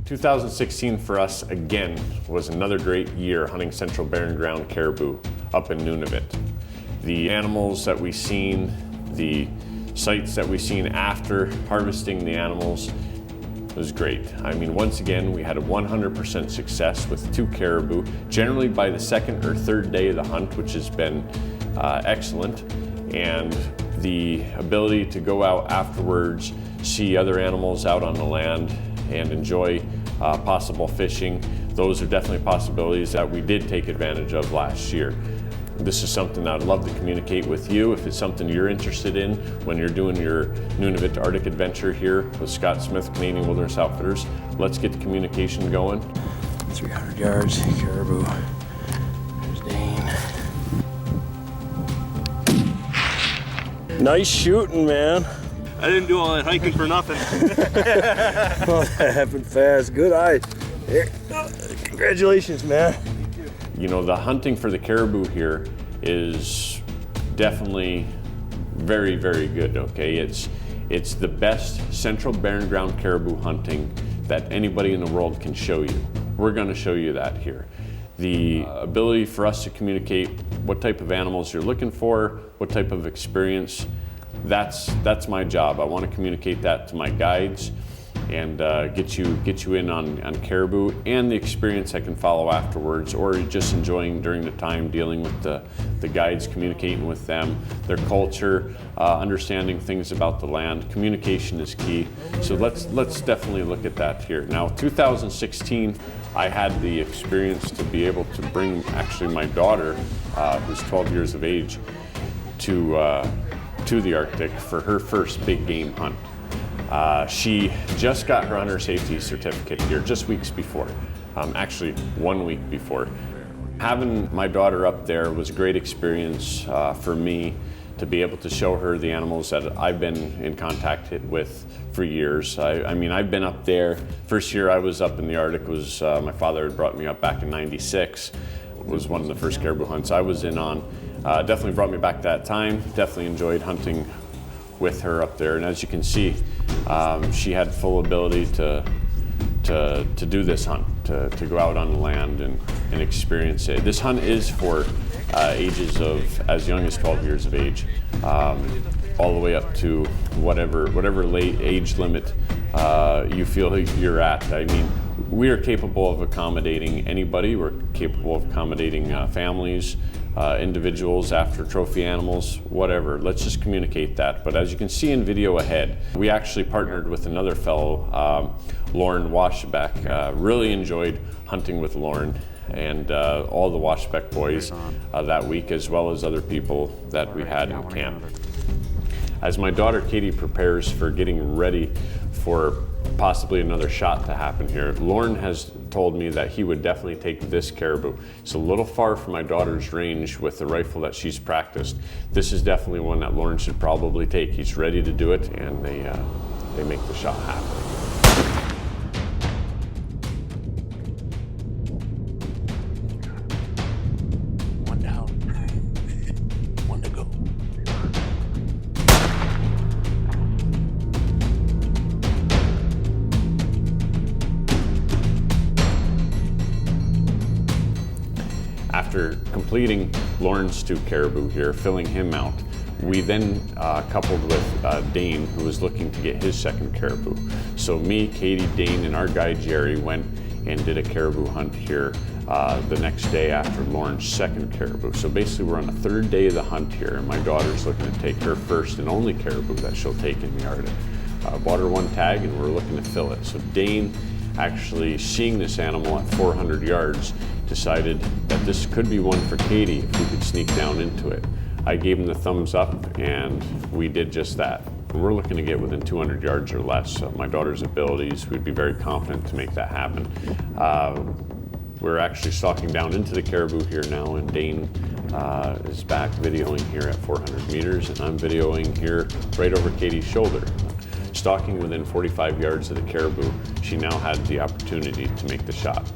2016 for us, again, was another great year hunting Central Barren Ground caribou up in Nunavut. The animals that we seen, the sights that we seen after harvesting the animals was great. I mean, once again, we had a 100% success with 2 caribou, generally by the second or third day of the hunt, which has been excellent. And the ability to go out afterwards, see other animals out on the land, and enjoy possible fishing. Those are definitely possibilities that we did take advantage of last year. This is something that I'd love to communicate with you if it's something you're interested in when you're doing your Nunavut Arctic adventure here with Scott Smith, Canadian Wilderness Outfitters. Let's get the communication going. 300 yards, caribou. There's Dane. Nice shooting, man. I didn't do all that hiking for nothing. Well, that happened fast. Good eye. Here. Congratulations, man. You know, the hunting for the caribou here is definitely very, very good, okay? It's the best Central Barren Ground caribou hunting that anybody in the world can show you. We're gonna show you that here. The ability for us to communicate what type of animals you're looking for, what type of experience, that's my job. I want to communicate that to my guides and get you in on caribou and the experience I can follow afterwards, or just enjoying during the time dealing with the guides, communicating with them, their culture, understanding things about the land. Communication is key. So let's definitely look at that here. Now, 2016, I had the experience to be able to bring actually my daughter, who's 12 years of age, to the Arctic for her first big game hunt. She just got her hunter safety certificate here just weeks before, actually 1 week before. Having my daughter up there was a great experience for me to be able to show her the animals that I've been in contact with for years. I mean, I've been up there. First year I was up in the Arctic was, my father had brought me up back in '96. It was one of the first caribou hunts I was in on. Definitely brought me back that time. Definitely enjoyed hunting with her up there. And as you can see, she had full ability to do this hunt, to go out on the land and experience it. This hunt is for ages of as young as 12 years of age, all the way up to whatever late age limit you feel you're at. I mean, we are capable of accommodating anybody. We're capable of accommodating families, individuals after trophy animals, whatever. Let's just communicate that. But as you can see in video ahead, we actually partnered with another fellow, Lauren Washbeck. Really enjoyed hunting with Lauren and all the Washbeck boys that week, as well as other people that we had in camp. As my daughter Katie prepares for getting ready for possibly another shot to happen here, Lauren has told me that he would definitely take this caribou. It's a little far from my daughter's range with the rifle that she's practiced. This is definitely one that Lauren should probably take. He's ready to do it, and they make the shot happen. One down. One to go. After completing Lauren's 2 caribou here, filling him out, we then coupled with Dane, who was looking to get his second caribou. So me, Katie, Dane, and our guy Jerry went and did a caribou hunt here the next day after Lauren's second caribou. So basically we're on the 3rd day of the hunt here, and my daughter's looking to take her first and only caribou that she'll take in the Arctic. Bought her 1 tag, and we're looking to fill it. So Dane, actually seeing this animal at 400 yards, decided that this could be one for Katie if we could sneak down into it. I gave him the thumbs up, and we did just that. We're looking to get within 200 yards or less. My daughter's abilities, we'd be very confident to make that happen. We're actually stalking down into the caribou here now, and Dane is back videoing here at 400 meters, and I'm videoing here right over Katie's shoulder. Stalking within 45 yards of the caribou, she now had the opportunity to make the shot.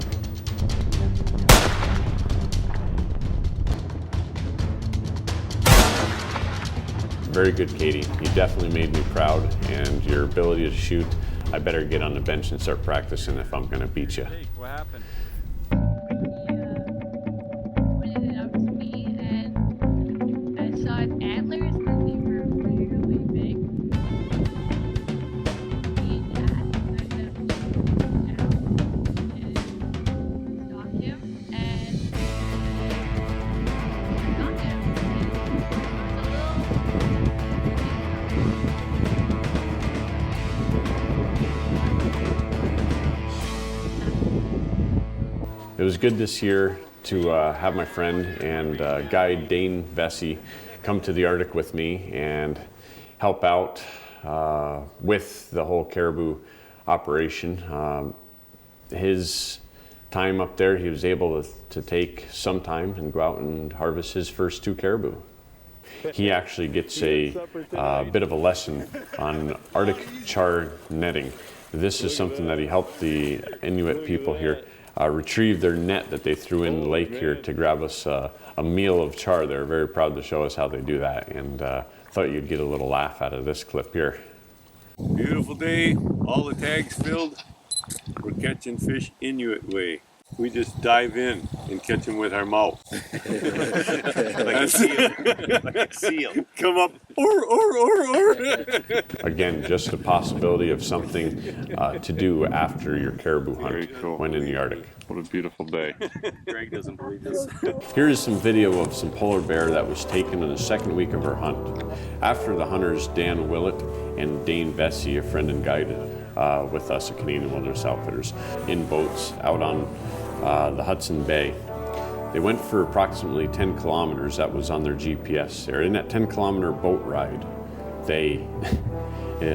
Very good, Katie. You definitely made me proud, and your ability to shoot I better get on the bench and start practicing if I'm gonna beat you. What happened? Pointed it out to me, and I saw his antlers, and they were really big. Me and Dad decided to down and stalk him, and I got him. It was good this year to have my friend and guide Dane Vesey come to the Arctic with me and help out with the whole caribou operation. His time up there, he was able to take some time and go out and harvest his first 2 caribou. He actually gets a bit of a lesson on Arctic char netting. This is something that he helped the Inuit people here retrieve their net that they threw in the lake here to grab us a meal of char. They're very proud to show us how they do that, and thought you'd get a little laugh out of this clip here. Beautiful day, all the tags filled. We're catching fish Inuit way. We just dive in and catch them with our mouth. Like a seal. Like a seal. Come up, or. Again, just a possibility of something to do after your caribou hunt. Very cool. When in the Arctic. What a beautiful day. Greg doesn't believe this. Here is some video of some polar bear that was taken in the second week of our hunt. After the hunters Dan Willett and Dane Vesey, a friend and guide with us at Canadian Wilderness Outfitters, in boats out on the Hudson Bay. They went for approximately 10 kilometers. That was on their GPS there. In that 10-kilometer boat ride, they,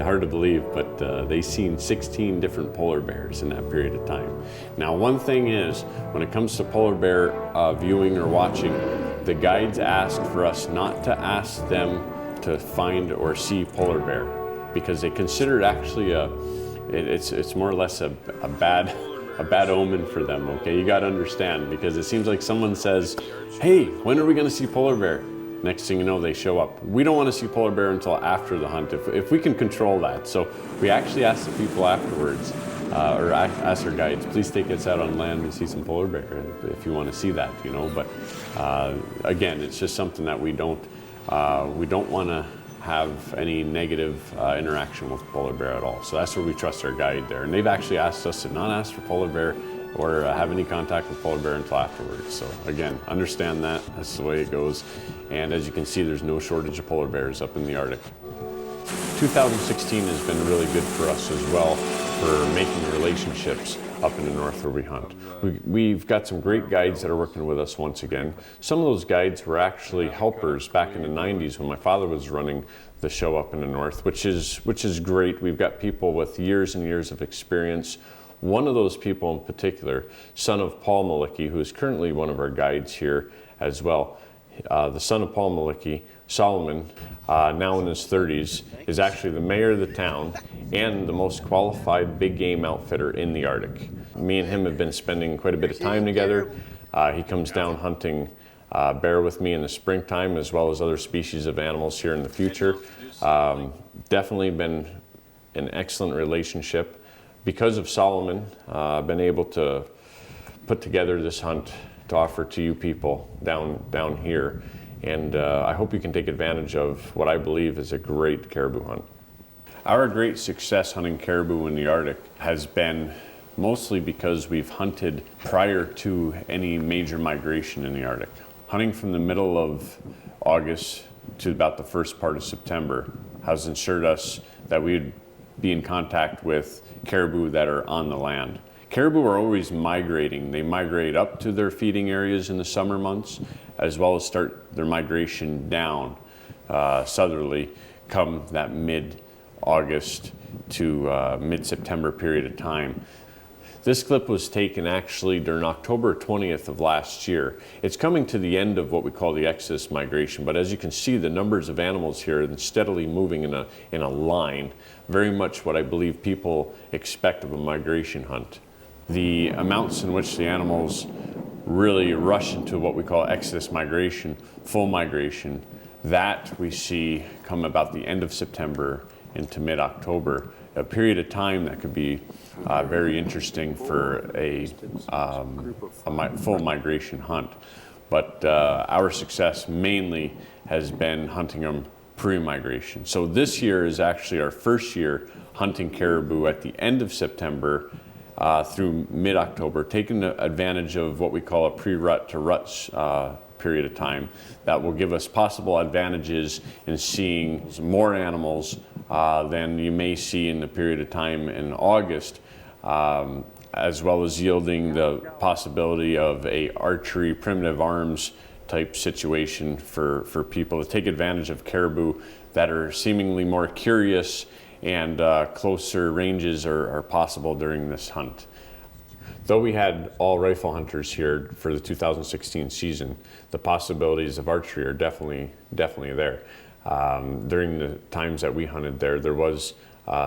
hard to believe, but they seen 16 different polar bears in that period of time. Now, one thing is, when it comes to polar bear viewing or watching, the guides ask for us not to ask them to find or see polar bear, because they consider it actually it's more or less a bad omen for them. Okay, you got to understand, because it seems like someone says, "Hey, when are we going to see polar bear?" Next thing you know, they show up. We don't want to see polar bear until after the hunt, if we can control that. So we actually ask the people afterwards, or ask our guides, please take us out on land and see some polar bear if you want to see that, you know. But again, it's just something that we don't want to have any negative interaction with polar bear at all. So that's where we trust our guide there. And they've actually asked us to not ask for polar bear or have any contact with polar bear until afterwards. So again, understand that. That's the way it goes. And as you can see, there's no shortage of polar bears up in the Arctic. 2016 has been really good for us as well for making relationships up in the north where we hunt. We've got some great guides that are working with us once again. Some of those guides were actually helpers back in the 90s when my father was running the show up in the north, which is great. We've got people with years and years of experience. One of those people in particular, son of Paul Malicki, who is currently one of our guides here as well. The son of Paul Malicki, Solomon, now in his 30s, is actually the mayor of the town and the most qualified big game outfitter in the Arctic. Me and him have been spending quite a bit of time together. He comes down hunting bear with me in the springtime, as well as other species of animals here in the future. Definitely been an excellent relationship. Because of Solomon, I've been able to put together this hunt to offer to you people down here. And I hope you can take advantage of what I believe is a great caribou hunt. Our great success hunting caribou in the Arctic has been mostly because we've hunted prior to any major migration in the Arctic. Hunting from the middle of August to about the first part of September has ensured us that we'd be in contact with caribou that are on the land. Caribou are always migrating. They migrate up to their feeding areas in the summer months, as well as start their migration down southerly come that mid-August to mid-September period of time. This clip was taken actually during October 20th of last year. It's coming to the end of what we call the Exodus migration, but as you can see, the numbers of animals here are steadily moving in a line, very much what I believe people expect of a migration hunt. The amounts in which the animals really rush into what we call Exodus migration, full migration, that we see come about the end of September into mid-October, a period of time that could be very interesting for a full migration hunt. But our success mainly has been hunting them pre-migration. So this year is actually our first year hunting caribou at the end of September through mid-October, taking advantage of what we call a pre-rut to rut period of time that will give us possible advantages in seeing more animals than you may see in the period of time in August, as well as yielding the possibility of a archery primitive arms type situation for people to take advantage of caribou that are seemingly more curious, and closer ranges are possible during this hunt. Though we had all rifle hunters here for the 2016 season, the possibilities of archery are definitely there. During the times that we hunted there was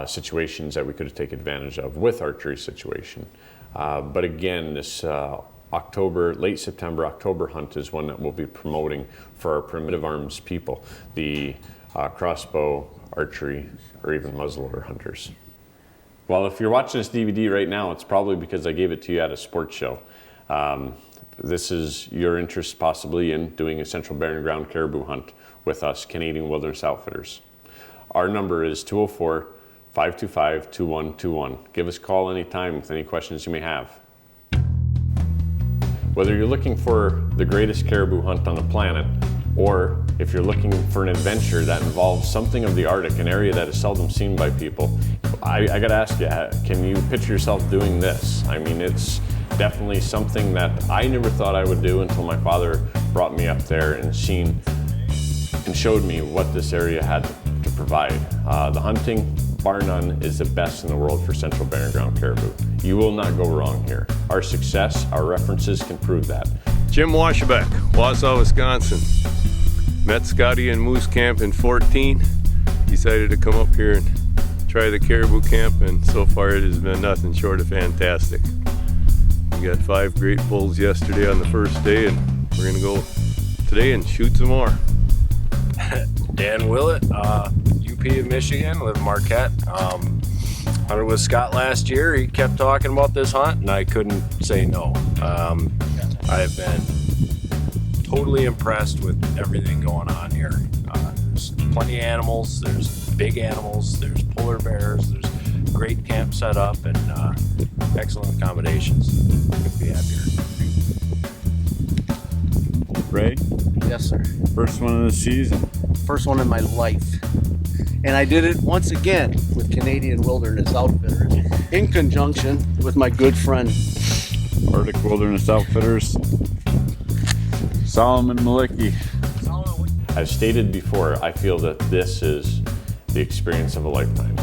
situations that we could take advantage of with archery situation. But again, this late September, October hunt is one that we'll be promoting for our primitive arms people, the crossbow, archery, or even muzzleloader hunters. Well, if you're watching this DVD right now, it's probably because I gave it to you at a sports show. This is your interest possibly in doing a Central Barren Ground caribou hunt with us, Canadian Wilderness Outfitters. Our number is 204-525-2121. Give us a call anytime with any questions you may have. Whether you're looking for the greatest caribou hunt on the planet, or if you're looking for an adventure that involves something of the Arctic, an area that is seldom seen by people, I gotta ask you, can you picture yourself doing this? I mean, it's definitely something that I never thought I would do until my father brought me up there and showed me what this area had to provide. The hunting, bar none, is the best in the world for Central Barren Ground caribou. You will not go wrong here. Our success, our references can prove that. Jim Washabeck, Wausau, Wisconsin. Met Scotty in Moose Camp in 14. Decided to come up here and try the caribou camp, and so far it has been nothing short of fantastic. We got 5 great bulls yesterday on the first day, and we're gonna go today and shoot some more. Dan Willett, UP of Michigan, live in Marquette. Hunted with Scott last year. He kept talking about this hunt, and I couldn't say no. I've been totally impressed with everything going on here. There's plenty of animals, there's big animals, there's polar bears, there's great camp set up, and excellent accommodations. Couldn't be happier. Ray? Yes, sir. First one of the season. First one in my life. And I did it once again with Canadian Wilderness Outfitters in conjunction with my good friend Arctic Wilderness Outfitters. Solomon Malicki. As stated before, I feel that this is the experience of a lifetime.